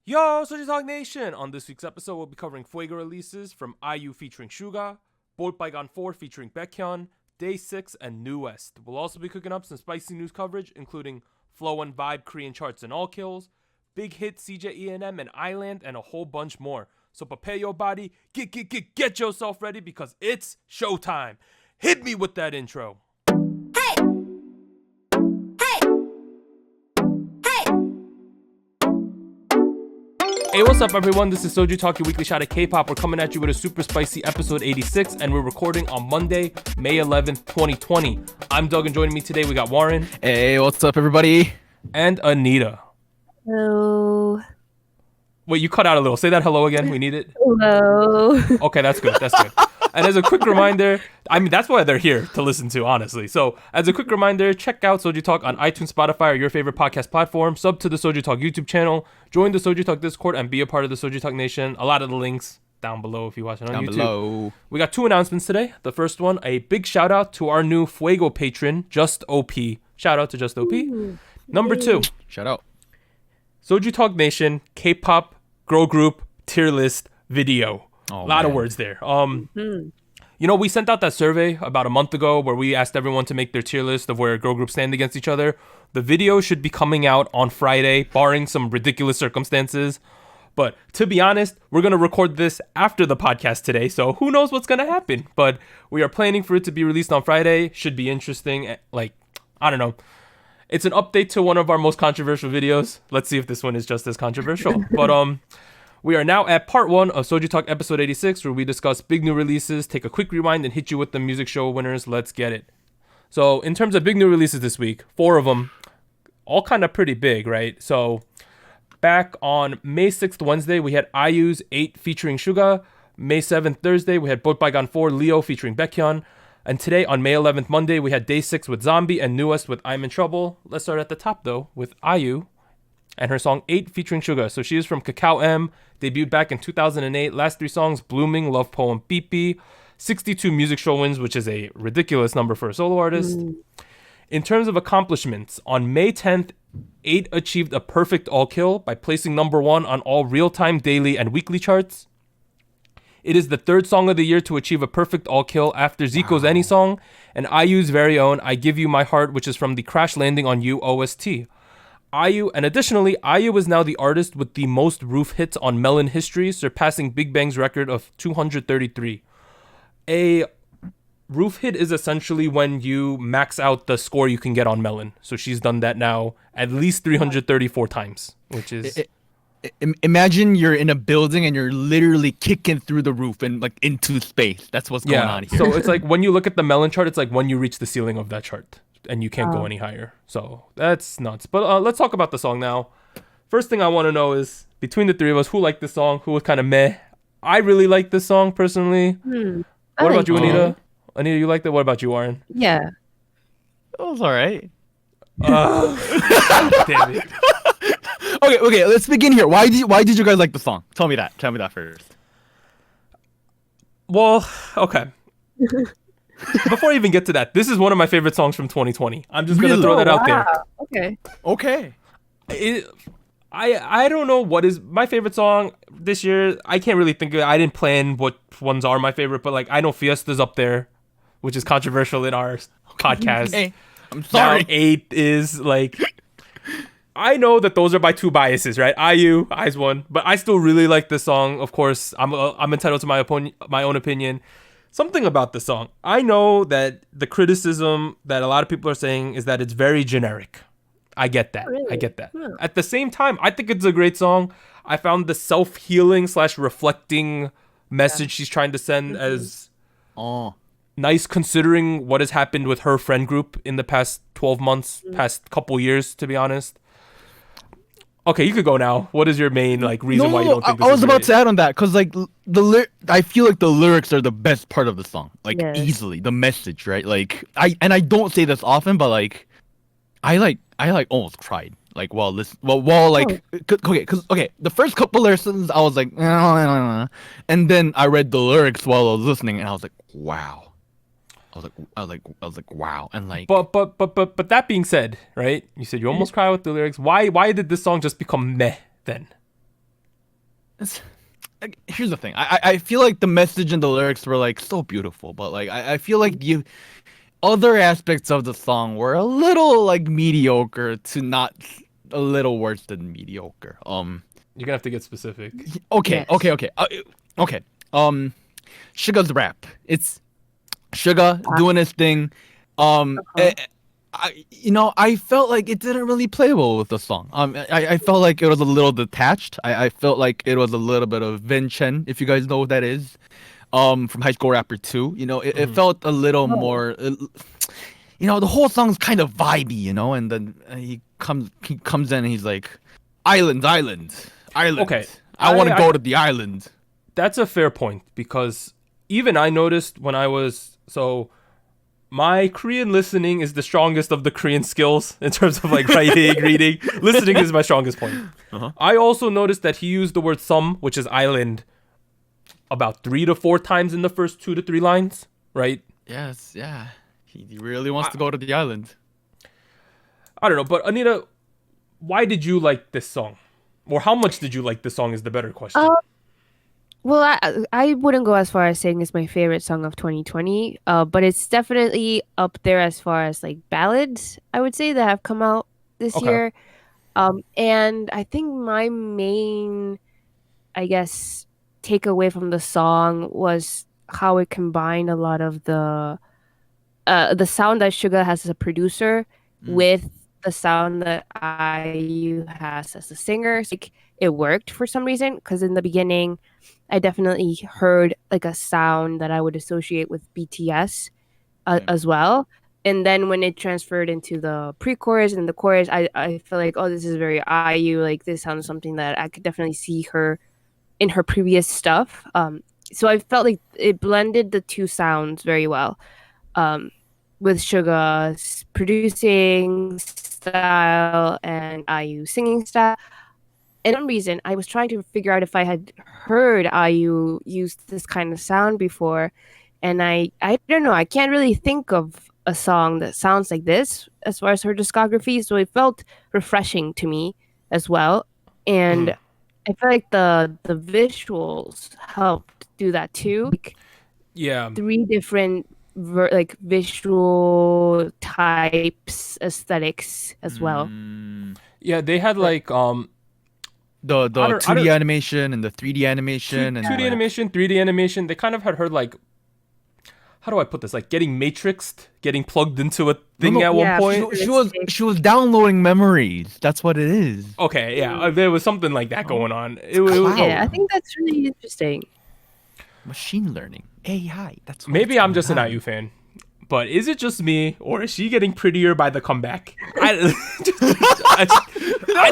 Yo, SojuTalk Nation! On this week's episode, we'll be covering Fuego releases from IU featuring Suga, Baekhyun 4 featuring Baekhyun, DAY6 and NU'EST. We'll also be cooking up some spicy news coverage, including Flow and Vibe Korean charts and all kills, BigHit CJ E&M and Island, and a whole bunch more. So prepare your body, get yourself ready because it's showtime. Hit me with that intro. Hey, what's up everyone? This is SojuTalk, your weekly shot at K-pop. We're coming at you with a super spicy episode 86, and we're recording on Monday, May 11th, 2020. I'm Doug, and joining me today we got Warren. Hey, what's up everybody? And Anita. Hello. Wait, you cut out a little. Say that hello again. We need it. Hello. Okay, that's good. That's good. And as a quick reminder, I mean, that's why they're here to listen to, honestly. So as a quick reminder, check out SojuTalk on iTunes, Spotify, or your favorite podcast platform. Sub to the SojuTalk YouTube channel. Join the SojuTalk Discord and be a part of the SojuTalk Nation. A lot of the links down below if you watch it on YouTube. Below. We got two announcements today. The first one, a big shout out to our new Fuego patron, Just OP. Shout out to Just OP. Number two, Shout out. SojuTalk Nation K-pop girl group tier list video. Oh, a lot of man. words there. You know, we sent out that survey about a month ago where we asked everyone to make their tier list of where girl groups stand against each other. The video should be coming out on Friday, barring some ridiculous circumstances. But to be honest, we're going to record this after the podcast today, so who knows what's going to happen. But we are planning for it to be released on Friday. Should be interesting. Like, I don't know. It's an update to one of our most controversial videos. Let's see if this one is just as controversial. But we are now at part 1 of SojuTalk episode 86, where we discuss big new releases, take a quick rewind, and hit you with the music show winners. Let's get it. So in terms of big new releases this week, 4 of them, all kind of pretty big, right? So back on May 6th, Wednesday, we had IU's 8 featuring Suga. May 7th, Thursday, we had Baekhyun 4 Leo featuring Baekhyun. And today, on May 11th, Monday, we had DAY6 with Zombie and NU'EST with I'm in Trouble. Let's start at the top, though, with IU and her song 8 featuring Suga. So she is from Kakao M, debuted back in 2008. Last 3 songs, Blooming, Love Poem, Beep, 62 music show wins, which is a ridiculous number for a solo artist. In terms of accomplishments, on May 10th, 8 achieved a perfect all-kill by placing number 1 on all real-time, daily, and weekly charts. It is the 3rd song of the year to achieve a perfect all-kill after Zico's Any Song and IU's very own I Give You My Heart, which is from the Crash Landing on You OST. IU is now the artist with the most roof hits on Melon history, surpassing Big Bang's record of 233. A roof hit is essentially when you max out the score you can get on Melon. So she's done that now at least 334 times, which is... Imagine you're in a building and you're literally kicking through the roof and like into space. That's what's going on here. So it's like when you look at the Melon chart, it's like when you reach the ceiling of that chart and you can't go any higher. So that's nuts. But let's talk about the song now. First thing I want to know is, between the three of us, who liked this song? Who was kind of meh? I really like this song personally. What about you, Anita? Anita, you liked it? What about you, Warren? Yeah. It was alright. Damn it. Okay, let's begin here. Why did you guys like the song? Tell me that first. Well, okay. Before I even get to that, this is one of my favorite songs from 2020. I'm just gonna throw that out there. Okay. I don't know what is my favorite song this year. I can't really think of it. I didn't plan what ones are my favorite, but like I know Fiesta's up there, which is controversial in our podcast. Hey, I'm sorry. Now 8 is like, I know that those are my two biases, right? IU's one, but I still really like this song. Of course, I'm entitled to my own opinion. Something about the song, I know that the criticism that a lot of people are saying is that it's very generic. I get that. Really? I get that. Yeah. At the same time, I think it's a great song. I found the self-healing / reflecting message she's trying to send as nice, considering what has happened with her friend group in the past 12 months, past couple years, to be honest. Okay, you could go now. What is your main reason why you don't think this I was is about great? to add on that because I feel like the lyrics are the best part of the song. Yes. Easily the message, right? I don't say this often, but I almost cried. Okay, the first couple lessons I was like, and then I read the lyrics while I was listening, and I was like, wow. I was like, wow, and But that being said, right? You said you almost cry with the lyrics. Why did this song just become meh then? Here's the thing. I feel like the message and the lyrics were like so beautiful, but like I feel like the other aspects of the song were a little like mediocre to not a little worse than mediocre. You're gonna have to get specific. Okay, Yes. okay. Suga's rap. It's Suga doing his thing. I felt like it didn't really play well with the song. I felt like it was a little detached. I felt like it was a little bit of Vin Chen, if you guys know what that is, from High School Rapper 2. It felt a little more. The whole song's kind of vibey, and then he comes in and he's like, island. Okay, I want to go to the island. That's a fair point, because even I noticed when I was my Korean listening is the strongest of the Korean skills in terms of like writing, reading. Listening is my strongest point. Uh-huh. I also noticed that he used the word "some," which is island, about 3 to 4 times in the first 2 to 3 lines, right? Yes, yeah. He really wants to go to the island. I don't know, but Anita, why did you like this song? Or how much did you like this song is the better question. Well, I wouldn't go as far as saying it's my favorite song of 2020, but it's definitely up there as far as like ballads, I would say, that have come out this Okay. year. And I think my main, I guess, takeaway from the song was how it combined a lot of the sound that Suga has as a producer with the sound that IU has as a singer. So, like, it worked for some reason, because in the beginning, I definitely heard like a sound that I would associate with BTS as well. And then when it transferred into the pre-chorus and the chorus, I feel like, oh, this is very IU. Like, this sounds something that I could definitely see her in her previous stuff. So I felt like it blended the two sounds very well. With Suga's producing style and IU singing style. And for some reason, I was trying to figure out if I had heard IU use this kind of sound before. And I don't know, I can't really think of a song that sounds like this as far as her discography. So it felt refreshing to me as well. And I feel like the visuals helped do that too. Like, Yeah. 3 different visual types, aesthetics as well. Yeah, they had like The I don't- 2D animation and the 3D animation and 2D like, animation, 3D animation. They kind of had heard like, how do I put this? Like getting matrixed, getting plugged into a thing at Yeah, one point. she was downloading memories. That's what it is. Okay, yeah, there was something like that going on. It cloud. Yeah, I think that's really interesting. Machine learning. AI. That's what Maybe it's I'm just an about. IU fan, but is it just me, or is she getting prettier by the comeback? I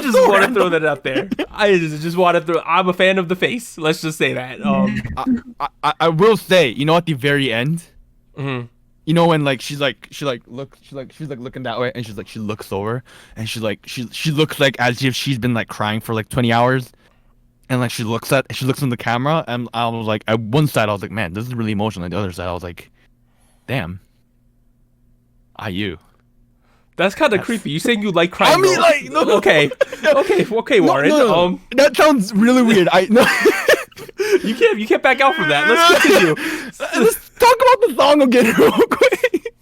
just want to throw that out there. I just want to throw. I'm a fan of the face. Let's just say that. I will say, at the very end, Mhm. when like she's looking that way, and she looks over, and she looks like as if she's been like crying for like 20 hours, and like she looks in the camera, and I was like, at one side I was like, man, this is really emotional. On the other side I was like, damn, IU. That's kind of creepy. You saying you like crying? I mean, girls. like, no. okay, Warren. No. That sounds really weird. You can't back out from that. Let's continue. Let's talk about the song again real quick.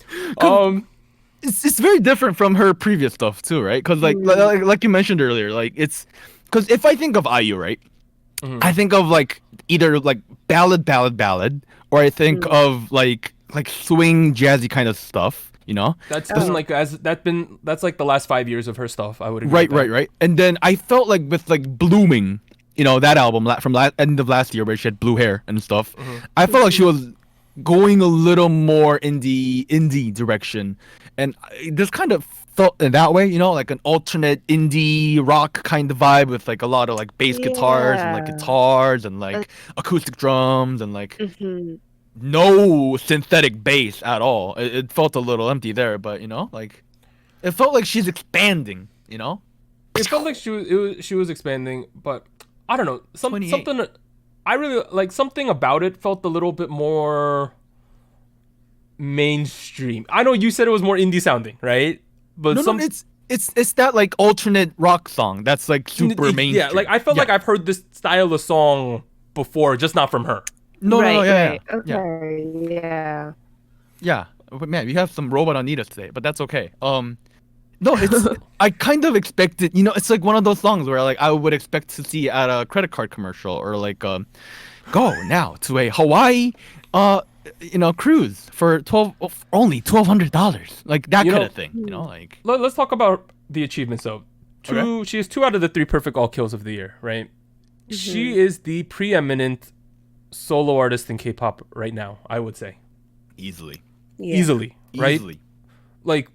It's very different from her previous stuff too, right? Because like you mentioned earlier, like it's because if I think of IU, right, I think of like either like ballad, or I think of like swing jazzy kind of stuff, That's been that's like the last 5 years of her stuff. I would agree. Right. And then I felt like with like Blooming, that album from end of last year where she had blue hair and stuff. I felt like she was going a little more in the indie direction, and this kind of felt in that way, like an alternate indie rock kind of vibe with like a lot of like bass guitars and like guitars and like acoustic drums and like no synthetic bass at all. It felt a little empty there, but like it felt like she's expanding. It felt like she was expanding, but I don't know, something I really like. Something about it felt a little bit more mainstream. I know you said it was more indie sounding, right? But No, it's it's that like alternate rock song that's like super mainstream. Yeah, like I felt like I've heard this style of song before, just not from her. No, Right. yeah. Okay. Yeah. Yeah, but man, we have some robot Anita today, but that's okay. No, it's I kind of expected, it's like one of those songs where like I would expect to see at a credit card commercial or like go now to a Hawaii cruise for only $1,200, like that kind of thing, like. Let's talk about the achievements though. She has 2 out of the 3 perfect all kills of the year, right? Mm-hmm. She is the preeminent solo artist in K-pop right now, I would say. Easily. Yeah. Easily, right? Easily. Like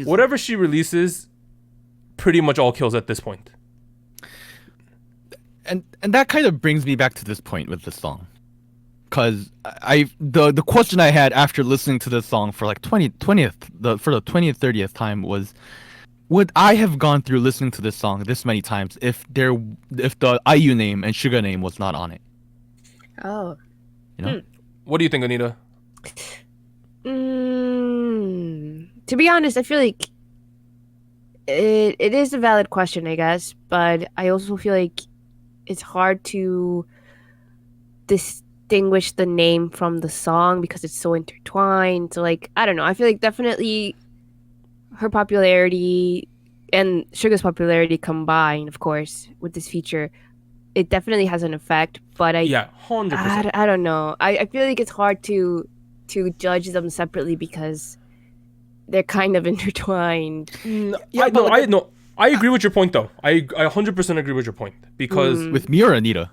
whatever she releases, pretty much all kills at this point. And that kind of brings me back to this point with this song, because the question I had after listening to this song for like 20th 30th time was, would I have gone through listening to this song this many times if the IU name and Suga name was not on it? Oh. What do you think, Anita? To be honest, I feel like it is a valid question, I guess, but I also feel like it's hard to distinguish the name from the song because it's so intertwined. So like, I don't know. I feel like definitely her popularity and Suga's popularity combined, of course, with this feature, it definitely has an effect. But 100%. I don't know. I feel like it's hard to judge them separately because they're kind of intertwined. I agree with your point though. I 100% agree with your point because With me or Anita?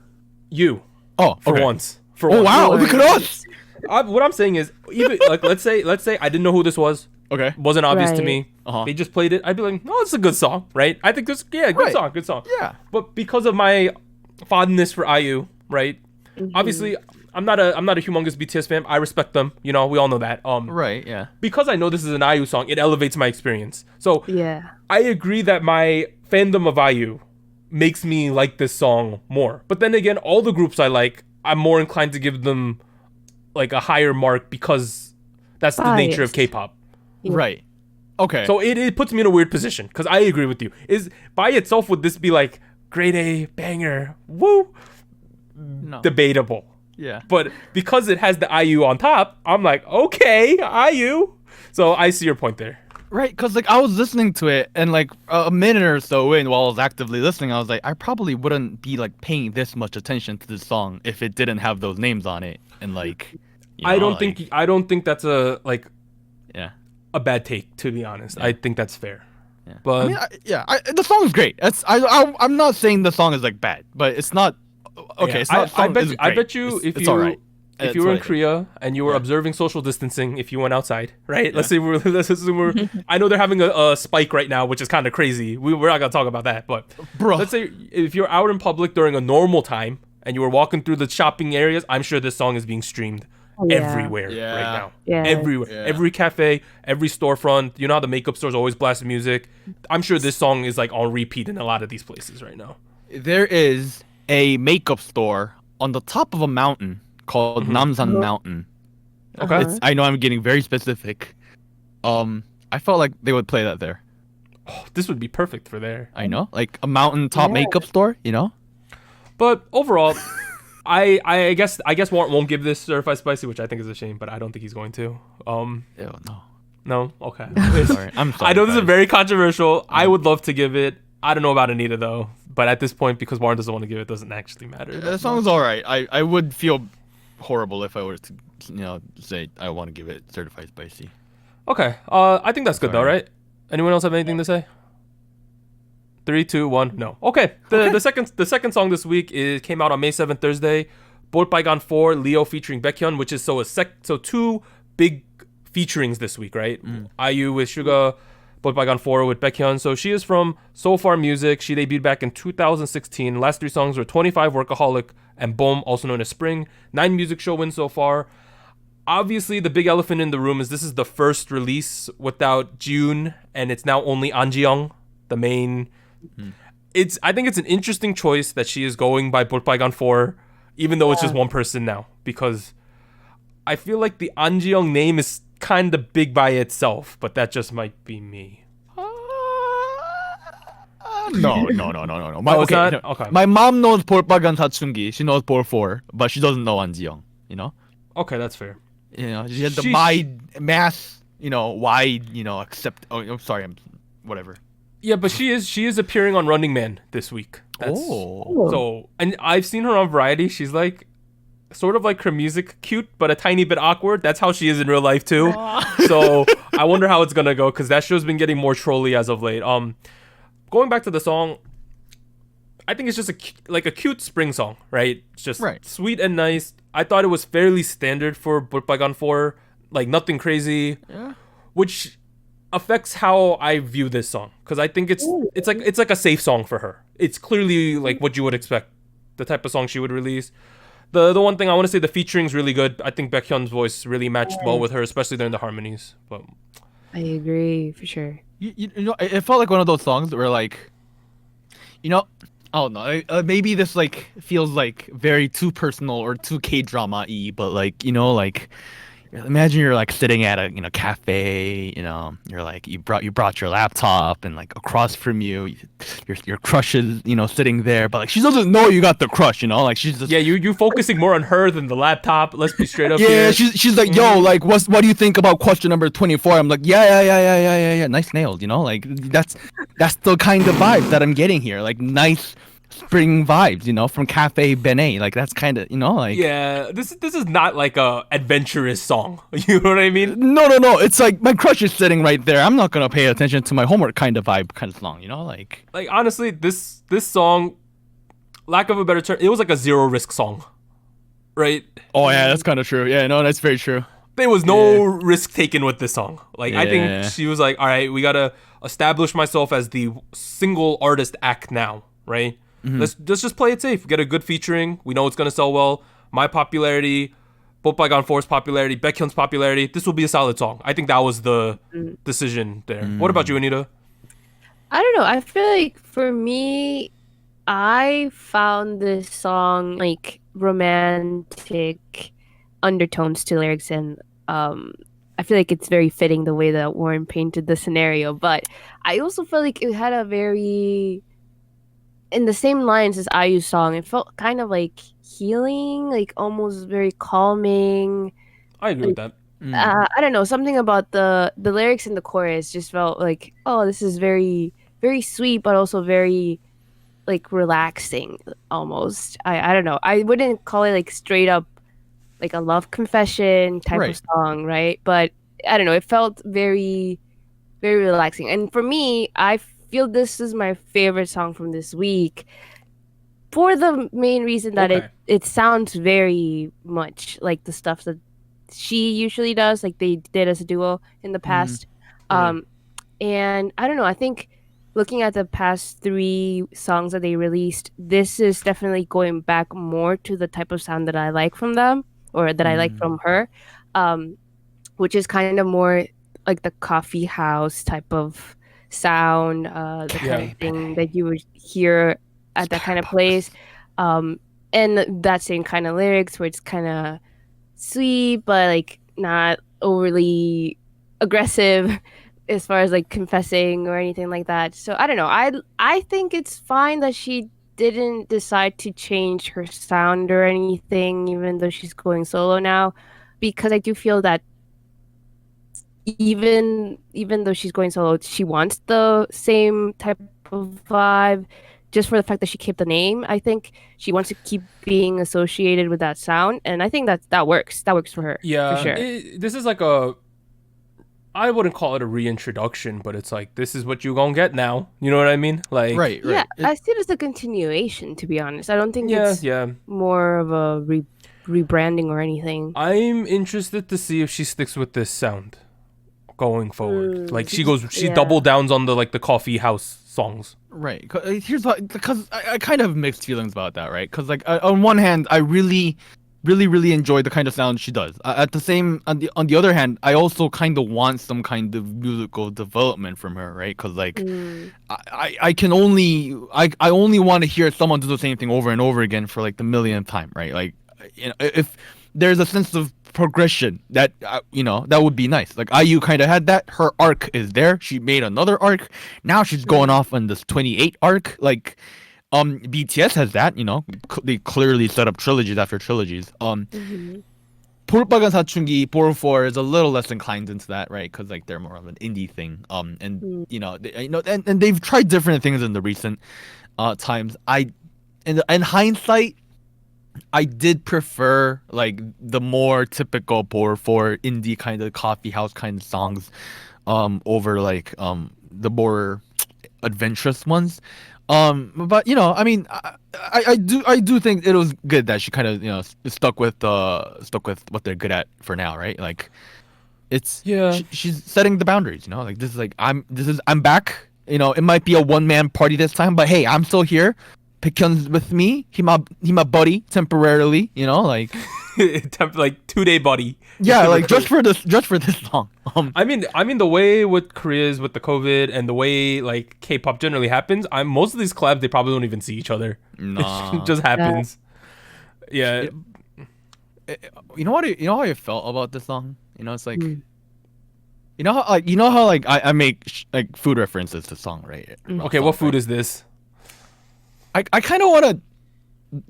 you. Oh, for okay. once. Oh wow! Look at us. What I'm saying is, even like let's say I didn't know who this was. Okay. Wasn't obvious to Right. me. Uh-huh. They just played it. I'd be like, oh, it's a good song, right? I think this, good Right. song, good song. Yeah. But because of my fondness for IU, right? Obviously, I'm not a humongous BTS fan. I respect them. We all know that. Right. Yeah. Because I know this is an IU song, it elevates my experience. So Yeah. I agree that my fandom of IU makes me like this song more. But then again, all the groups I like, I'm more inclined to give them like a higher mark because that's the nature of Biased. K-pop. Yeah. Right. Okay. So it puts me in a weird position because I agree with you. Is by itself, would this be like grade A banger? Woo! no. Debatable. Yeah. But because it has the IU on top, I'm like, okay, IU. So I see your point there. Right, because like I was listening to it, and like a minute or so in, while I was actively listening, I was like, I probably wouldn't be like paying this much attention to this song if it didn't have those names on it, and like. I don't think that's a Yeah. a bad take, to be honest. Yeah. I think that's fair. Yeah. But I mean, the song's great. I'm not saying the song is like bad, but it's not. Okay, yeah, it's not. I bet you it's all right. if you were in Korea and you were observing social distancing, if you went outside, right? Let's assume we're. I know they're having a spike right now, which is kind of crazy. We're not gonna talk about that, but Bro. let's say if you're out in public during a normal time and you were walking through the shopping areas, I'm sure this song is being streamed everywhere Yeah. right now. Yeah. Everywhere, Yeah. every cafe, every storefront. You know how the makeup stores always blast music. I'm sure this song is like on repeat in a lot of these places right now. There is a makeup store on the top of a mountain called Namsan Mountain. Okay. I know I'm getting very specific. I felt like they would play that there. Oh, this would be perfect for there. I know, like a mountaintop makeup store. But overall, I guess Warren won't give this certified spicy, which I think is a shame. But I don't think he's going to. Ew, no. No, okay. Sorry. I'm sorry. I know this is guys. very controversial. I would love to give it. I don't know about Anita though, but at this point, because Warren doesn't want to give it, doesn't actually matter. The song's alright. I would feel horrible if I were to, say I want to give it certified spicy. Okay. I think that's good though, Sorry. right? Anyone else have anything to say? 3, 2, 1, no. Okay. The second song this week came out on May 7th, Thursday. Baekhyun 4, Leo featuring Baekhyun, which is so 2 big featurings this week, right? IU with Suga, Baekhyun 4 with Baekhyun. So she is from So Far Music. She debuted back in 2016. Last 3 songs were 25, Workaholic, and Boom, also known as Spring. 9 music show wins so far. Obviously, the big elephant in the room is this is the first release without June, and it's now only Anjiyoung, the main. I think it's an interesting choice that she is going by Baekhyun 4, even though it's just one person now, because I feel like the Anjiyoung name is kind of big by itself, but that just might be me. No. Oh, it's not? Okay. My mom knows 볼빨간 사춘기. She knows 볼 4, but she doesn't know 안지영. You know. Okay, that's fair. You know, she had the wide mass. You know, wide. You know, accept. Oh, I'm sorry. Whatever. Yeah, but she is appearing on Running Man this week. So, and I've seen her on Variety. She's like, sort of like her music cute, but a tiny bit awkward. That's how she is in real life too. So I wonder how it's gonna go because that show's been getting more trolly as of late. Going back to the song, I think it's just a cute spring song, right? It's just sweet and nice. I thought it was fairly standard for 볼빨간 4, like nothing crazy, which affects how I view this song because I think it's like a safe song for her. It's clearly like what you would expect, the type of song she would release. The one thing I want to say, the featuring's really good. I think Baekhyun's voice really matched well with her, especially during the harmonies. But I agree for sure. You know, it felt like one of those songs where like, you know, I don't know, maybe this like feels like very too personal or too K-drama-y, but like, you know, like imagine you're like sitting at a cafe, you know, you're like you brought your laptop and like across from you, your crush is, you know, sitting there, but like she doesn't know you got the crush, you know, like she's just you focusing more on her than the laptop. Let's be straight up. Yeah, she's like, yo, like what do you think about question number 24? I'm like, yeah, nice nailed, you know, like that's the kind of vibe that I'm getting here, like nice spring vibes, you know, from Cafe Benet. Like that's kind of, you know, like this is not like a adventurous song. You know what I mean? No. It's like my crush is sitting right there. I'm not gonna pay attention to my homework kind of vibe kind of song, you know, like honestly, this song, lack of a better term, it was like a zero risk song, right? Oh yeah, that's kind of true. Yeah, no, that's very true. There was no risk taken with this song. Like I think she was like, all right, we gotta establish myself as the single artist act now, right? Let's just play it safe. Get a good featuring. We know it's gonna sell well. My popularity, 볼빨간 4's popularity, Baekhyun's popularity. This will be a solid song. I think that was the decision there. What about you, Anita? I don't know. I feel like for me, I found this song like romantic undertones to lyrics, and I feel like it's very fitting the way that Warren painted the scenario. But I also feel like it had a very in the same lines as IU's song. It felt kind of like healing, like almost very calming. I agree with that. I don't know, something about the lyrics in the chorus just felt like, oh, this is very, very sweet, but also very like relaxing almost. I don't know. I wouldn't call it like straight up like a love confession type of song, right? But I don't know. It felt very, very relaxing. And for me, I feel this is my favorite song from this week for the main reason that it sounds very much like the stuff that she usually does, like they did as a duo in the past. And I don't know, I think looking at the past 3 songs that they released, this is definitely going back more to the type of sound that I like from them, or that I like from her, which is kind of more like the coffee house type of sound, the kind of thing that you would hear at that kind of place, and that same kind of lyrics where it's kind of sweet but like not overly aggressive as far as like confessing or anything like that. So I don't know, I think it's fine that she didn't decide to change her sound or anything, even though she's going solo now, because I do feel that even though she's going solo, she wants the same type of vibe, just for the fact that she kept the name. I think she wants to keep being associated with that sound, and I think that works. That works for her. Yeah, for sure. This is like I wouldn't call it a reintroduction, but it's like, this is what you gonna get now. You know what I mean? Like, right. Yeah, I see it as a continuation, to be honest. I don't think it's more of a rebranding or anything. I'm interested to see if she sticks with this sound going forward. Like she double downs on the coffee house songs. Right. Here's what, because I kind of have mixed feelings about that, right? Because like on one hand, I really enjoy the kind of sound she does. On the other hand, I also kind of want some kind of musical development from her, right? Because like I only want to hear someone do the same thing over and over again for like the millionth time, right? Like, you know, if there's a sense of progression that that would be nice. Like IU kind of had that. Her arc is there. She made another arc. Now she's going off on this 28 arc. Like BTS has that. They clearly set up trilogies after trilogies. 볼빨간 사춘기, Ball 4 is a little less inclined into that, right? Because like they're more of an indie thing. And and they've tried different things in the recent times. In hindsight, I did prefer like the more typical Ball 4 indie kind of coffee house kind of songs, over like the more adventurous ones. But I mean, I do think it was good that she kind of stuck with what they're good at for now, right? Like, it's she's setting the boundaries, like this is like I'm back. It might be a one-man party this time, but hey, I'm still here. Baekhyun's with me. He my buddy temporarily, like like 2-day buddy. Yeah, like just for this song. I mean the way with Korea is with the COVID and the way like K-pop generally happens. Most of these collabs they probably don't even see each other. Nah. It just happens. Yeah. You know how I felt about this song? It's like you know how I make like food references to song, right? Okay, what food is this? I kind of want to.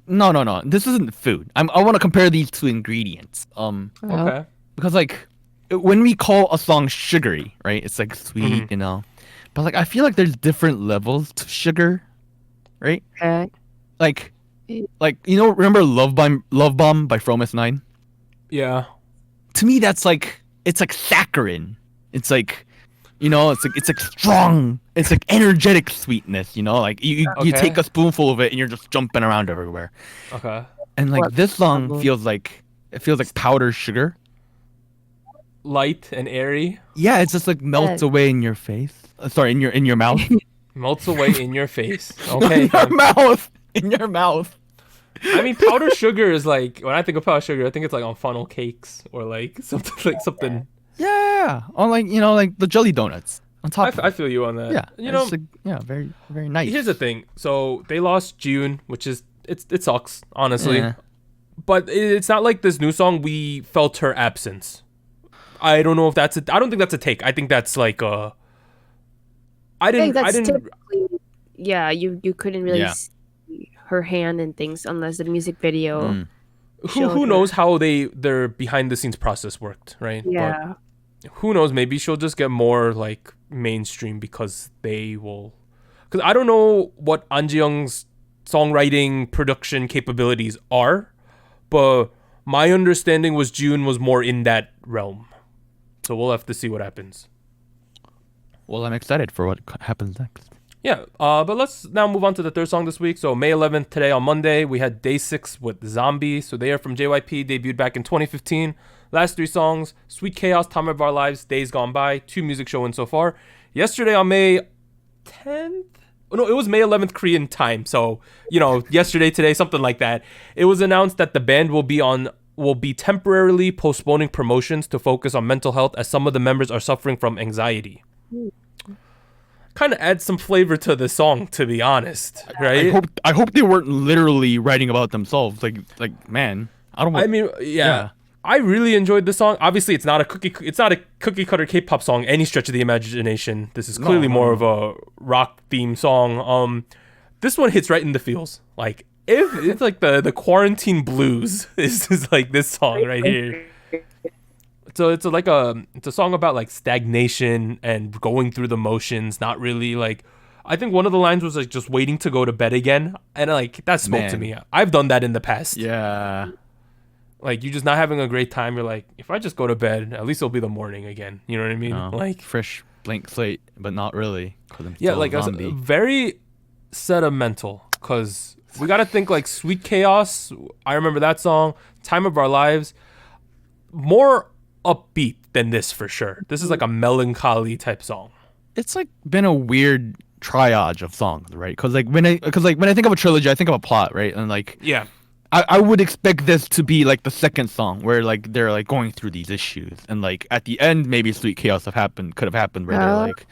No. This isn't food. I want to compare these two ingredients. Okay. Because like when we call a song sugary, right? It's like sweet, But like I feel like there's different levels to sugar, right? Like remember Love Bomb by Fromis 9? Yeah. To me, that's like it's like saccharin. It's like. It's like strong. It's like energetic sweetness. Like you take a spoonful of it and you're just jumping around everywhere. Okay. And like this song feels like powdered sugar. Light and airy. Yeah, it's just like melts away in your face. Sorry, in your mouth. Melts away in your face. Okay. In your mouth. I mean, powdered sugar is like when I think of powdered sugar, I think it's like on funnel cakes or like something. Yeah, on like the jelly donuts on top. I feel you on that. Yeah, it's like, very very nice. Here's the thing. So they lost June, which is it sucks honestly, but it's not like this new song we felt her absence. I don't know if that's I don't think that's a take. I think that's like a. I didn't. Yeah, you couldn't really see her hand and things unless the music video. Who knows how their behind the scenes process worked, right? Yeah. But who knows? Maybe she'll just get more like mainstream because they will. Because I don't know what An Ji-young's songwriting production capabilities are, but my understanding was June was more in that realm. So we'll have to see what happens. Well, I'm excited for what happens next. Yeah, but let's now move on to the third song this week. So May 11th, today on Monday, we had DAY6 with Zombie. So they are from JYP, debuted back in 2015. Last 3 songs, Sweet Chaos, Time of Our Lives, Days Gone By, 2 music show-ins so far. Yesterday on May 10th? Oh, no, it was May 11th Korean time. So, yesterday, today, something like that. It was announced that the band will be temporarily postponing promotions to focus on mental health as some of the members are suffering from anxiety. Kind of adds some flavor to the song, to be honest, right? I hope they weren't literally writing about themselves. Like man, I don't. I mean, yeah. I really enjoyed the song. Obviously, it's not a cookie cutter K-pop song any stretch of the imagination. This is clearly more of a rock theme song. This one hits right in the feels. Like if it's like the quarantine blues is like this song right here. So it's a song about like stagnation and going through the motions, not really like. I think one of the lines was like just waiting to go to bed again, and like that spoke to me. I've done that in the past. Yeah. Like you're just not having a great time. You're like, if I just go to bed, at least it'll be the morning again. You know what I mean? Like fresh blank slate, but not really. Yeah, like a very sentimental. Cause we gotta think like Sweet Chaos. I remember that song. Time of Our Lives. More upbeat than this for sure. This is like a melancholy type song. It's like been a weird triage of songs, right? Because when I think of a trilogy, I think of a plot, right? And like yeah. I would expect this to be like the second song where like they're like going through these issues and like at the end maybe Sweet Chaos could have happened where they're like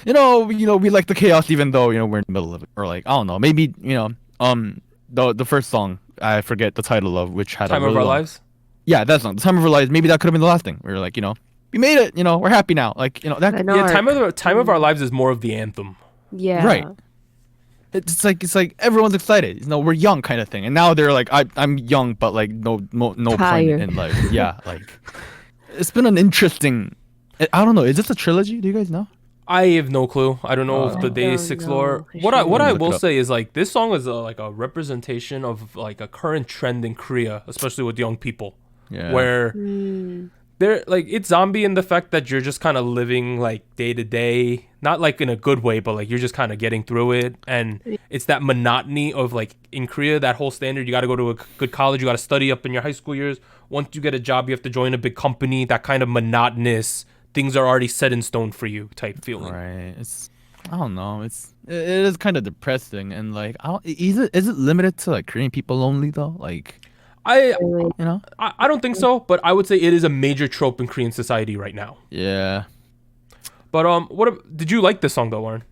we like the chaos even though we're in the middle of it, or like I don't know, maybe the first song I forget the title of which had Time of Our Lives. Yeah, that song. The Time of Our Lives. Maybe that could have been the last thing. We were like, we made it. We're happy now. Like, that. An Yeah, arc. time of our lives is more of the anthem. Yeah. Right. It's like everyone's excited. We're young kind of thing. And now they're like, I'm young, but like no point Tired. in life. Yeah, like it's been an interesting. I don't know. Is this a trilogy? Do you guys know? I have no clue. I don't know if the I DAY6 don't lore. know. What I Let me look will it up. say is like this song is like a representation of like a current trend in Korea, especially with young people, Yeah. where Mm. they're like it's zombie in the fact that you're just kind of living like day to day, not like in a good way, but like you're just kind of getting through it, and it's that monotony of like in Korea that whole standard. You got to go to a good college, you got to study up in your high school years. Once you get a job, you have to join a big company. That kind of monotonous things are already set in stone for you type feeling. Right. I don't know. It is kind of depressing, and like is it limited to like Korean people only though? Like I I don't think so, but I would say it is a major trope in Korean society right now. Yeah. But did you like this song though, Warren?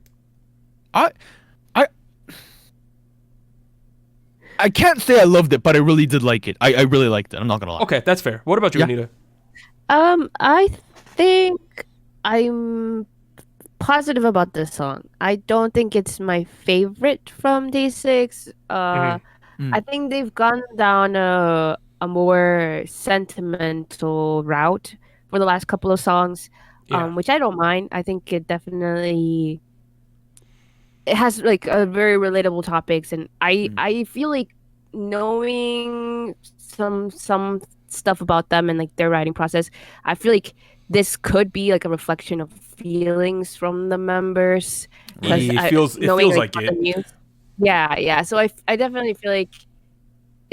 I can't say I loved it, but I really did like it. I really liked it. I'm not gonna lie. Okay, that's fair. What about you, Yeah. Anita? I think I'm positive about this song. I don't think it's my favorite from DAY6. I think they've gone down a more sentimental route for the last couple of songs, Yeah. which I don't mind. I think it has like a very relatable topics, and I feel like knowing some stuff about them and like their writing process, I feel like this could be like a reflection of feelings from the members. 'Cause It feels knowing, like about it. the news. Yeah. So I definitely feel like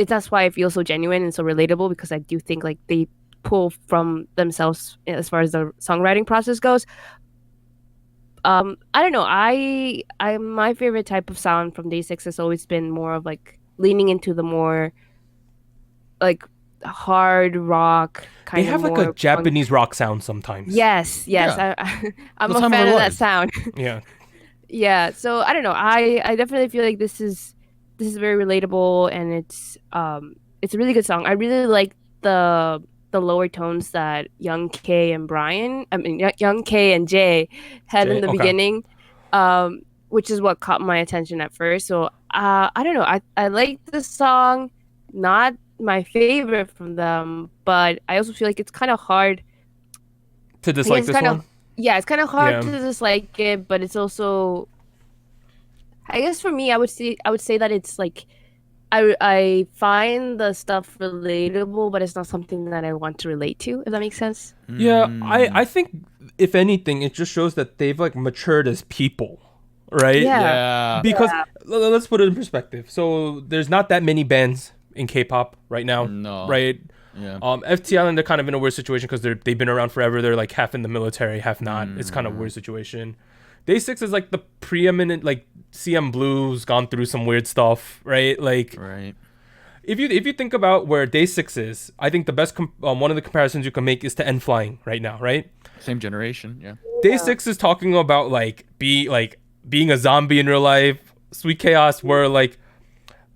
that's why I feel so genuine and so relatable, because I do think like they pull from themselves as far as the songwriting process goes. I don't know. I my favorite type of sound from DAY6 has always been more of like leaning into the more like hard rock kind They of have like more a Japanese rock sound sometimes. Yes. Yeah. I'm The a Time of fan Our of that Lives. sound. Yeah. Yeah, so I don't know. I definitely feel like this is very relatable, and it's a really good song. I really like the lower tones that Young K and Young K and Jay had Jay, in the okay. beginning, which is what caught my attention at first. So I don't know. I like the song, not my favorite from them, but I also feel like it's kind of hard. To dislike this one? Yeah, it's kind of hard Yeah. to dislike it, but it's also, I guess for me, I would say that it's like I find the stuff relatable, but it's not something that I want to relate to, if that makes sense. Yeah, I think if anything, it just shows that they've like matured as people, right? Yeah. Yeah. Because let's put it in perspective. So there's not that many bands in K-pop right now, No. right? Yeah. FT Island, they're kind of in a weird situation because they've been around forever. They're like half in the military, half not. It's kind of a weird situation. DAY6 is like the preeminent, like CM Blues gone through some weird stuff, right? Like Right. if you think about where DAY6 is, I think the best one of the comparisons you can make is to N Flying right now, right? Same generation. Yeah. DAY6 is talking about being a zombie in real life, Sweet Chaos, where like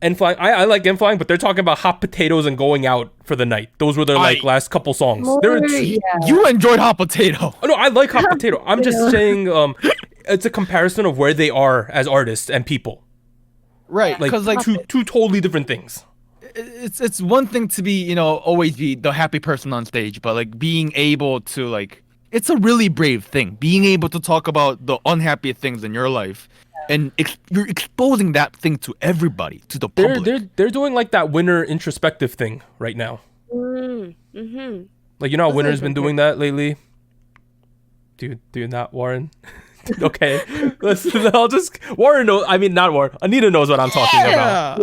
N Flying, I like N Flying, but they're talking about hot potatoes and going out for the night. Those were their like last couple songs. You enjoyed Hot Potato. Oh, no, I like hot potato. I'm just saying, it's a comparison of where they are as artists and people. Right. Like, Because like two totally different things. it's one thing to be always be the happy person on stage, but like being able to like it's a really brave thing being able to talk about the unhappy things in your life, and you're exposing that thing to everybody, to the public. They're doing like that winner introspective thing right now. Mm-hmm. Like how Winner's been doing that lately. Do you not, Warren? Okay, listen. I'll just Warren knows. I mean, not Warren. Anita knows what I'm talking about.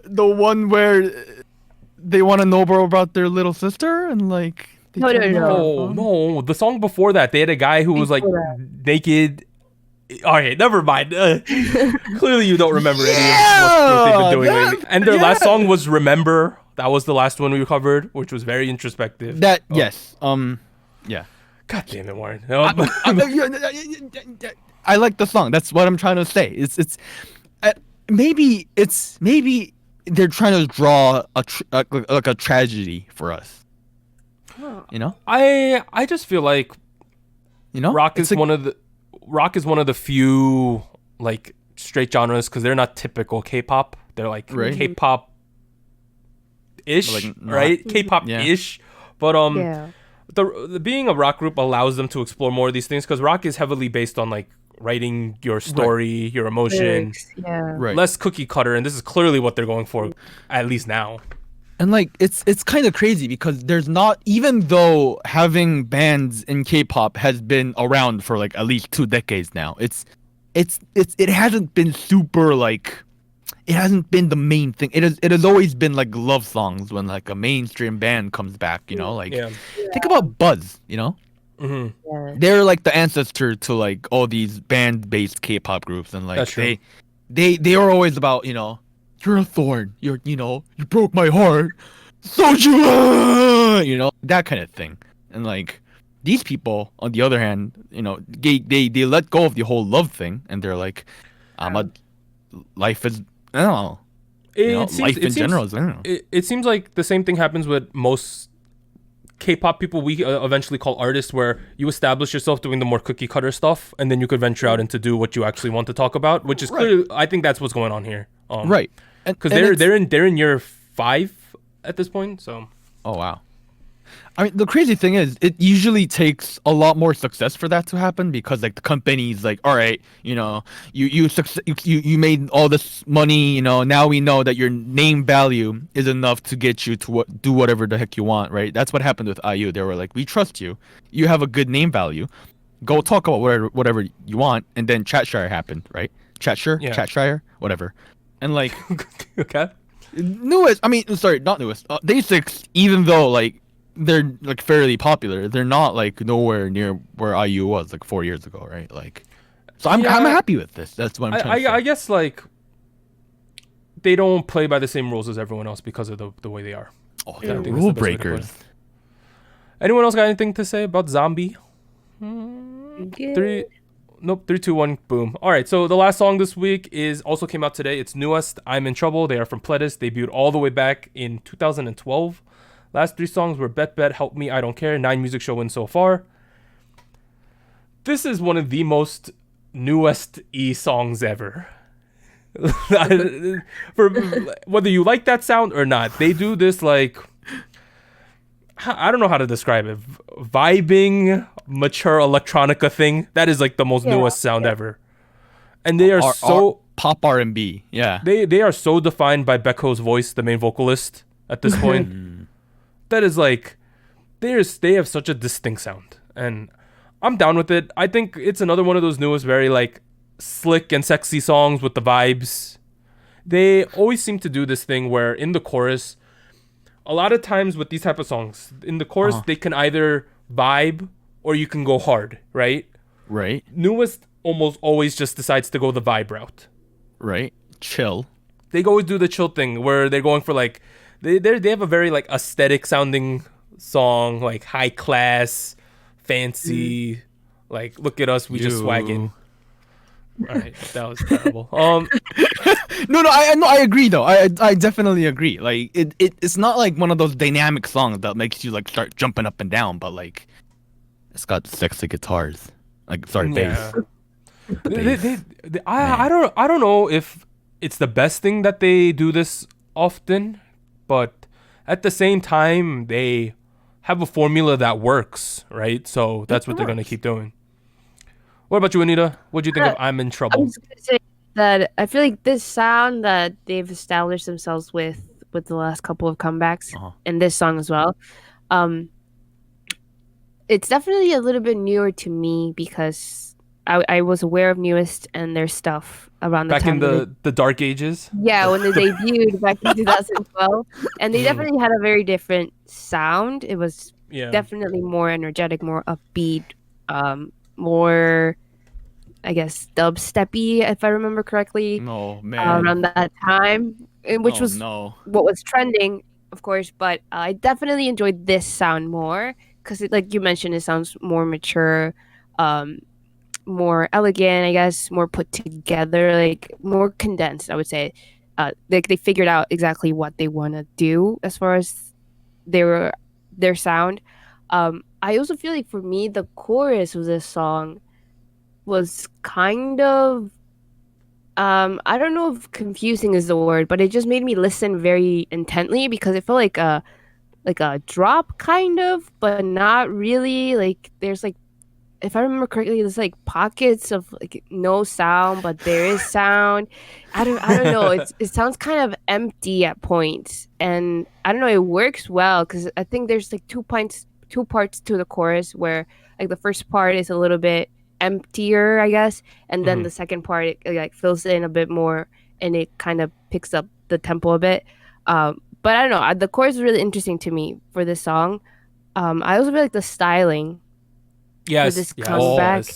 The one where they want to know about their little sister and like. No. No. The song before that, they had a guy who was like naked. All right, never mind. Clearly, you don't remember any of what they've been doing lately. And their last song was "Remember." That was the last one we covered, which was very introspective. Yes. Yeah. God damn it, Warren. I like the song. That's what I'm trying to say. Maybe they're trying to draw like a tragedy for us. You know? I just feel like rock is one of the few like straight genres because they're not typical K-pop. They're like K-pop ish, right? K-pop ish. But the being a rock group allows them to explore more of these things because rock is heavily based on like writing your story, your emotion, less cookie cutter, and this is clearly what they're going for, at least now. And like it's kind of crazy because there's not, even though having bands in K-pop has been around for like at least 2 decades now, it hasn't been super like, it hasn't been the main thing. It has always been like love songs when like a mainstream band comes back, you know, like think about Buzz, you know. They're like the ancestor to like all these band-based K-pop groups, and like they are always about, you know, you're a thorn, you broke my heart, Soju, you know, that kind of thing. And like these people, on the other hand, you know, they let go of the whole love thing, and they're like, life is, I don't know. It seems like the same thing happens with most K-pop people we eventually call artists, where you establish yourself doing the more cookie cutter stuff, and then you could venture out into do what you actually want to talk about, which is clearly, I think that's what's going on here. Because they're in year 5 at this point. So. Oh wow. I mean, the crazy thing is, it usually takes a lot more success for that to happen, because like the company's like, all right, you know, you made all this money, you know, now we know that your name value is enough to get you to do whatever the heck you want, right? That's what happened with IU. They were like, we trust you. You have a good name value. Go talk about whatever you want. And then Chatshire happened, right? Chatshire, whatever. And like, okay. NU'EST, I mean, sorry, not NU'EST. DAY6, even though like they're like fairly popular, they're not like nowhere near where IU was like 4 years ago, right? Like, so I'm happy with this. That's what I'm trying to say. I guess like they don't play by the same rules as everyone else because of the way they are. Oh, they're rule breakers. Anyone else got anything to say about Zombie? 3, 2, 1, boom. All right, so the last song this week also came out today. It's NU'EST, I'm in Trouble. They are from Pledis. Debuted all the way back in 2012. Last 3 songs were Bet Bet, Help Me, I Don't Care, 9 music show wins so far. This is one of the most NU'EST-y songs ever. For whether you like that sound or not, they do this like, I don't know how to describe it, vibing, mature electronica thing. That is like the most NU'EST sound ever. And they are so pop R&B. Yeah. They are so defined by Baekhyun's voice, the main vocalist at this point. That is like, they have such a distinct sound, and I'm down with it. I think it's another one of those NU'EST very like slick and sexy songs with the vibes. They always seem to do this thing where in the chorus, a lot of times with these type of songs, in the chorus they can either vibe or you can go hard, right? Right. NU'EST almost always just decides to go the vibe route. Right. Chill. They always do the chill thing where they're going for like, they have a very like aesthetic sounding song, like high class, fancy, like look at us, we just swagging. All right, that was terrible. No, I agree though. I definitely agree. Like it's not like one of those dynamic songs that makes you like start jumping up and down, but like it's got sexy guitars. Like bass. I don't know if it's the best thing that they do this often, but at the same time they have a formula that works, right? So that's what they're gonna keep doing. What about you, Anita? What do you think of I'm in Trouble? I was gonna say that I feel like this sound that they've established themselves with the last couple of comebacks and this song as well, it's definitely a little bit newer to me because I was aware of NU'EST and their stuff around the back time in the dark ages. Yeah, when they debuted back in 2012, and they definitely had a very different sound. It was definitely more energetic, more upbeat, more, I guess, dubsteppy, if I remember correctly. Oh man, around that time, which was what was trending, of course. But I definitely enjoyed this sound more because, like you mentioned, it sounds more mature, more elegant, I guess, more put together, like more condensed, I would say. they figured out exactly what they want to do as far as their sound. I also feel like for me, the chorus of this song was kind of I don't know if confusing is the word, but it just made me listen very intently because it felt like a drop kind of, but not really. Like there's like, if I remember correctly, there's like pockets of like no sound, but there is sound. I don't know. It sounds kind of empty at points, and I don't know. It works well because I think there's like two parts to the chorus where like the first part is a little bit emptier, I guess, and then the second part it like fills in a bit more and it kind of picks up the tempo a bit. But I don't know, the chorus is really interesting to me for this song. I also feel like the styling for this comeback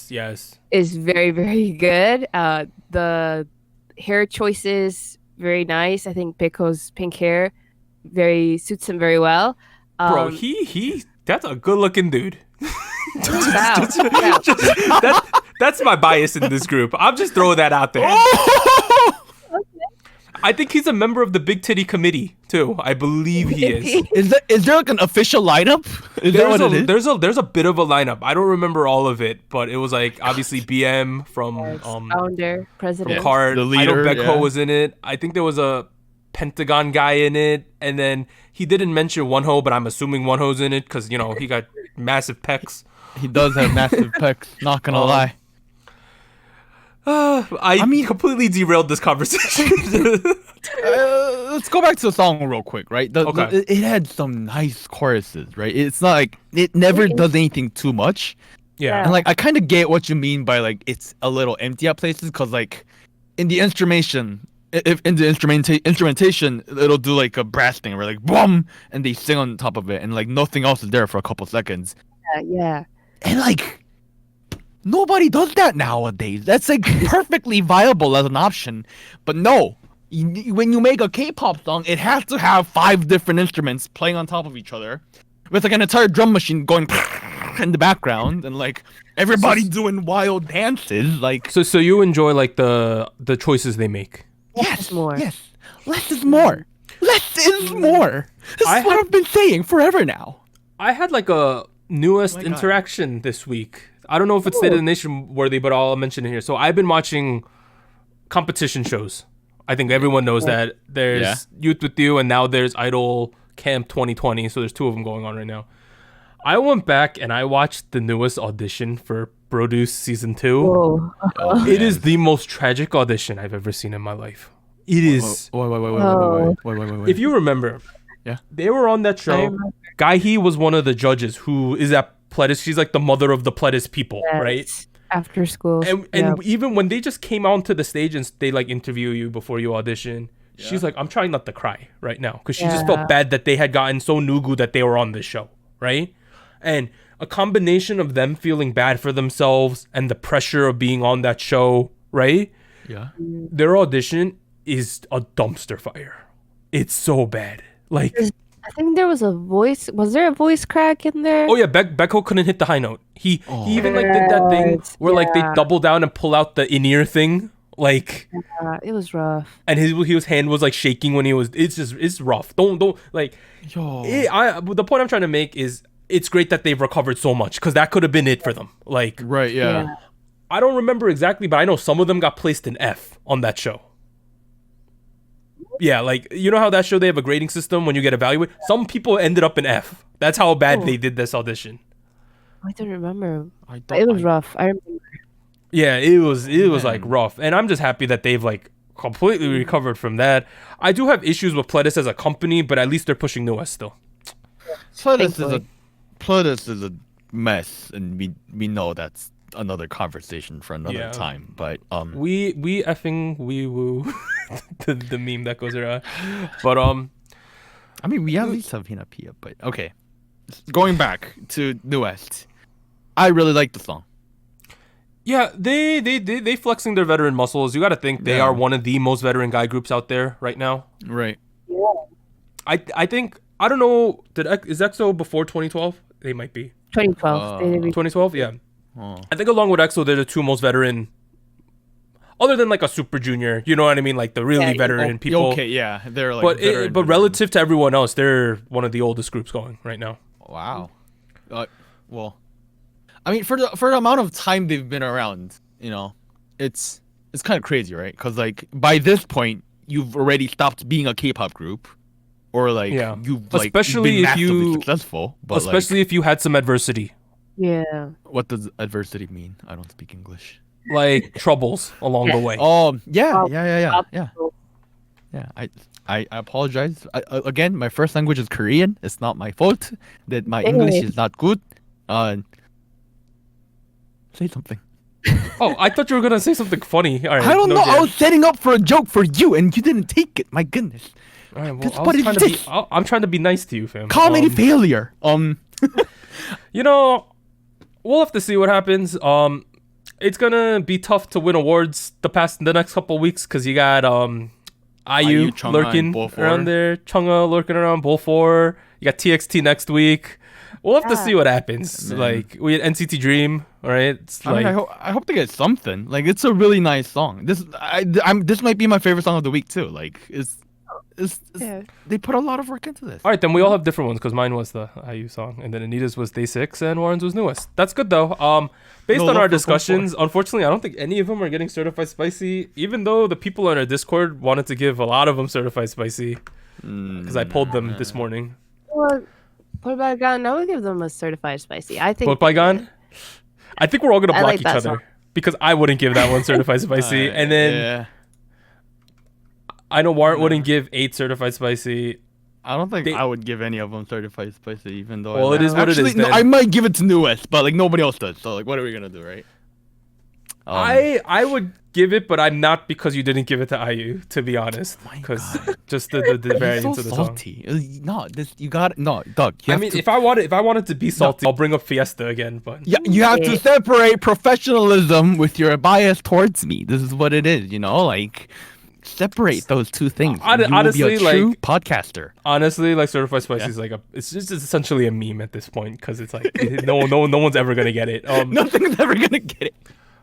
is very, very good. The hair choices very nice. I think Baekhyun's pink hair suits him very well. Bro, he that's a good looking dude. That's my bias in this group. I'm just throwing that out there. I think he's a member of the Big Titty Committee too. I believe he is. Is there like an official lineup? There's a bit of a lineup. I don't remember all of it, but it was like obviously BM from founder, president, from Card. The leader, I know Baekhyun was in it. I think there was a Pentagon guy in it, and then he didn't mention Wonho, but I'm assuming Wonho's in it because he got massive pecs. He does have massive pecs. Not gonna lie. I mean, completely derailed this conversation. Let's go back to the song real quick, right? It had some nice choruses, right? It's not like it never does anything too much. Yeah. And like I kind of get what you mean by like it's a little empty at places because like in the instrumentation, it'll do like a brass thing where like boom, and they sing on top of it, and like nothing else is there for a couple seconds. Yeah. And like nobody does that nowadays. That's like perfectly viable as an option. But no, when you make a K-pop song, it has to have 5 different instruments playing on top of each other, with like an entire drum machine going in the background, and like everybody doing wild dances. Like so you enjoy like the choices they make. Yes, more. Yes, less is more. Less is more. This is what I've been saying forever now. I had like a NU'EST interaction this week. I don't know if it's State of the Nation worthy, but I'll mention it here. So I've been watching competition shows. I think everyone knows that. There's Youth With You, and now there's Idol Camp 2020. So there's 2 of them going on right now. I went back and I watched the NU'EST audition for Produce Season 2. It is the most tragic audition I've ever seen in my life. It is. Wait. If you remember, they were on that show. Gaihee was one of the judges who is at Pledis. She's like the mother of the Pledis people, right? After school. And even when they just came onto the stage and they like interview you before you audition, she's like, I'm trying not to cry right now because she just felt bad that they had gotten so nugu that they were on this show, right? And a combination of them feeling bad for themselves and the pressure of being on that show, right? Yeah. Their audition is a dumpster fire. It's so bad. Like, I think there was a voice. Was there a voice crack in there? Oh yeah, Baekhyun couldn't hit the high note. He even like did that thing where like they double down and pull out the in-ear thing. Like it was rough. And his hand was like shaking when he was. It's rough. Don't like. The point I'm trying to make is it's great that they've recovered so much because that could have been it for them. Like yeah. I don't remember exactly, but I know some of them got placed in F on that show. Yeah, like, you know how that show they have a grading system when you get evaluated? Some people ended up in F. That's how bad they did this audition. I don't remember. It was rough. I remember. Yeah, it was like rough. And I'm just happy that they've like completely recovered from that. I do have issues with Pledis as a company, but at least they're pushing NU'EST still. Pledis is a mess, and we know that's another conversation for another time. But we effing wee woo the meme that goes around. But I mean, we at least have Hina Pia. But okay, going back to NU'EST, I really like the song. Yeah, they flexing their veteran muscles. You got to think they are one of the most veteran guy groups out there right now. Right. Yeah. I think, I don't know, is EXO before 2012? They might be. 2012. 2012, yeah. I think along with EXO, they're the 2 most veteran. other than like a Super Junior, you know what I mean, like the really veteran people. Okay, yeah, they're like. But relative to everyone else, they're one of the oldest groups going right now. Wow. Well, I mean, for the amount of time they've been around, you know, it's kind of crazy, right? Because like by this point, you've already stopped being a K-pop group, or like you've like especially been if massively successful. But especially if you had some adversity. Yeah. What does adversity mean? I don't speak English. Like troubles along the way. Oh, yeah. I apologize. Again, my first language is Korean. It's not my fault that my English is not good. Say something. Oh, I thought you were gonna say something funny. All right, I don't know. I was setting up for a joke for you, and you didn't take it. My goodness. All right, well, I'm trying to be nice to you, fam. Comedy failure. You know, we'll have to see what happens. It's gonna be tough to win awards the next couple weeks because you got IU lurking around there, Chungha lurking around, Bull 4. You got TXT next week. We'll have to see what happens. Man. Like we had NCT Dream, all right? It's like, I hope they get something. Like it's a really nice song. This might be my favorite song of the week too. Like they put a lot of work into this. All right, then we all have different ones because mine was the IU song, and then Anita's was DAY6, and Warren's was NU'EST. That's good though. Based on our discussions, unfortunately, I don't think any of them are getting certified spicy. Even though the people on our Discord wanted to give a lot of them certified spicy, because I pulled them this morning. Well, Baekhyun, I would give them a certified spicy. I think. Baekhyun? I think we're all gonna block like each other song. because I wouldn't give that one certified spicy, and then I know Warren wouldn't give 8 certified spicy. I don't think I would give any of them certified spicy, even though. Well, it is what it is. No, I might give it to NU'EST, but like nobody else does. So like, what are we gonna do, right? I would give it, but I'm not because you didn't give it to IU, to be honest. Because just the variance of the salty. song. Doug. I mean, if I wanted to be salty, I'll bring up Fiesta again. But yeah, you have to separate professionalism with your bias towards me. This is what it is, you know, like. Separate those two things. Honestly, be a true podcaster. Honestly, like certified spicy is like it's just essentially a meme at this point because it's like no one's ever gonna get it. Nothing's ever gonna get it.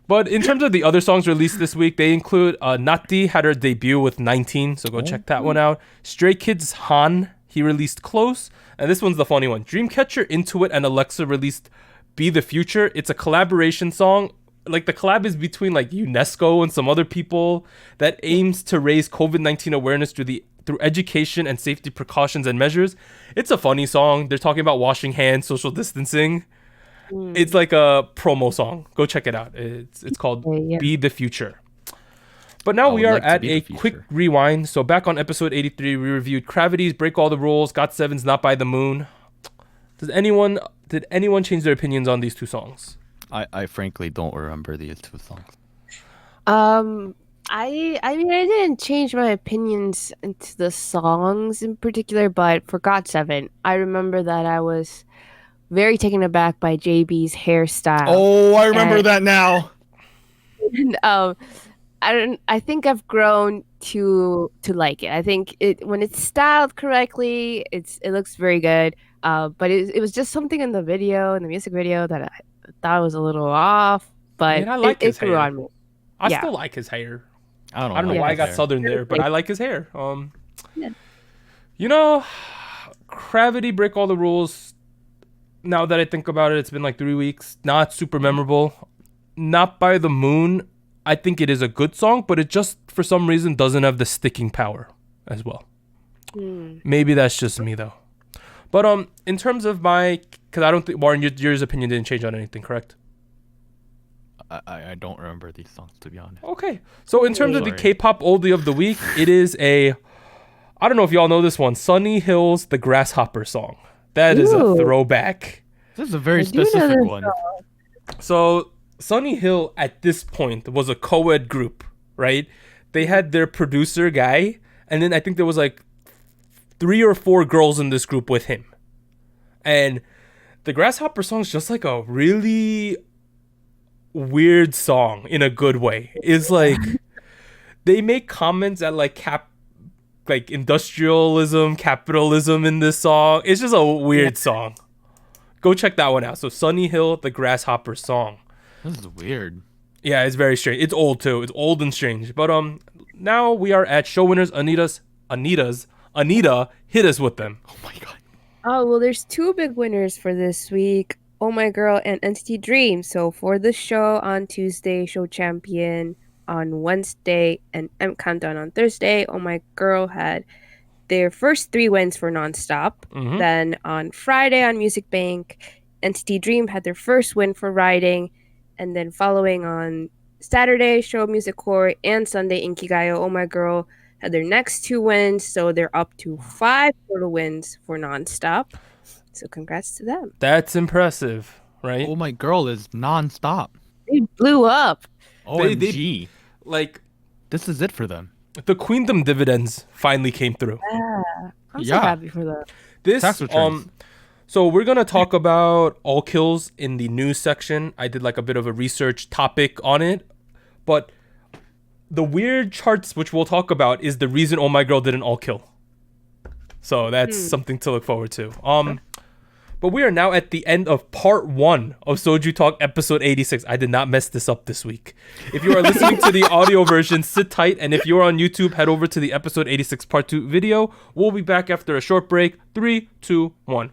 But in terms of the other songs released this week, they include Natti had her debut with 19, so go check that one out. Stray Kids Han, he released Close, and this one's the funny one. Dreamcatcher, Intuit, and Alexa released Be the Future. It's a collaboration song. Like the collab is between like UNESCO and some other people that aims to raise COVID-19 awareness through education and safety precautions and measures. It's a funny song. They're talking about washing hands, social distancing. It's like a promo song. Go check it out. It's called Be the Future. But now we are at a quick rewind. So back on episode 83, we reviewed Gravity's Break All the Rules, GOT7's Not by the Moon. Did anyone change their opinions on these two songs? I frankly don't remember these two songs. I mean, I didn't change my opinions into the songs in particular, but for GOT7, I remember that I was very taken aback by JB's hairstyle. Oh, I remember that now. And, I think I've grown to like it. I think when it's styled correctly, it looks very good. But it was just something in the music video that I thought was a little off. But I mean, I like his grew hair. on me. I still like his hair. I don't know why I got southern there, but I like his hair. You know, Gravity, Break All the Rules. Now that I think about it, it's been like 3 weeks. Not super memorable. Not by the Moon. I think it is a good song, but it just for some reason doesn't have the sticking power as well. Maybe that's just me though. But in terms of because I don't think Warren, your opinion didn't change on anything, correct? I don't remember these songs, to be honest. Okay, so in terms of the K-pop oldie of the week, it is I don't know if y'all know this one, Sunny Hill's The Grasshopper song. That is a throwback. This is a very specific one. So Sunny Hill at this point was a co-ed group, right? They had their producer guy, and then I think there was like 3 or 4 girls in this group with him. And the Grasshopper song is just like a really weird song in a good way. It's like they make comments at like industrialism, capitalism in this song. It's just a weird song. Go check that one out. So Sunny Hill, the Grasshopper song. This is weird. Yeah, it's very strange. It's old too. It's old and strange. But now we are at show winners. Anita hit us with them. Oh my god. Oh, well, there's two big winners for this week. Oh My Girl and NCT Dream. So for the show on Tuesday, show champion on Wednesday, and M Countdown on Thursday, Oh My Girl had their first 3 wins for Nonstop. Then on Friday on Music Bank, NCT Dream had their first win for Riding. And then following on Saturday, Show Music Core, and Sunday, Inkigayo, Oh My Girl had their next 2 wins. So they're up to 5 total wins for Nonstop. So congrats to them. That's impressive, right? Oh My Girl is non-stop. They blew up. OMG. Like, this is it for them. the Queendom dividends finally came through. I'm so happy for them. This Tax returns. So we're gonna talk about all kills in the news section. I did like a bit of a research topic on it, but the weird charts which we'll talk about is the reason Oh My Girl didn't all kill. So that's something to look forward to. But we are now at the end of part 1 of SojuTalk episode 86. I did not mess this up this week. If you are listening to the audio version, sit tight. And if you're on YouTube, head over to the episode 86 part 2 video. We'll be back after a short break. 3, 2, 1.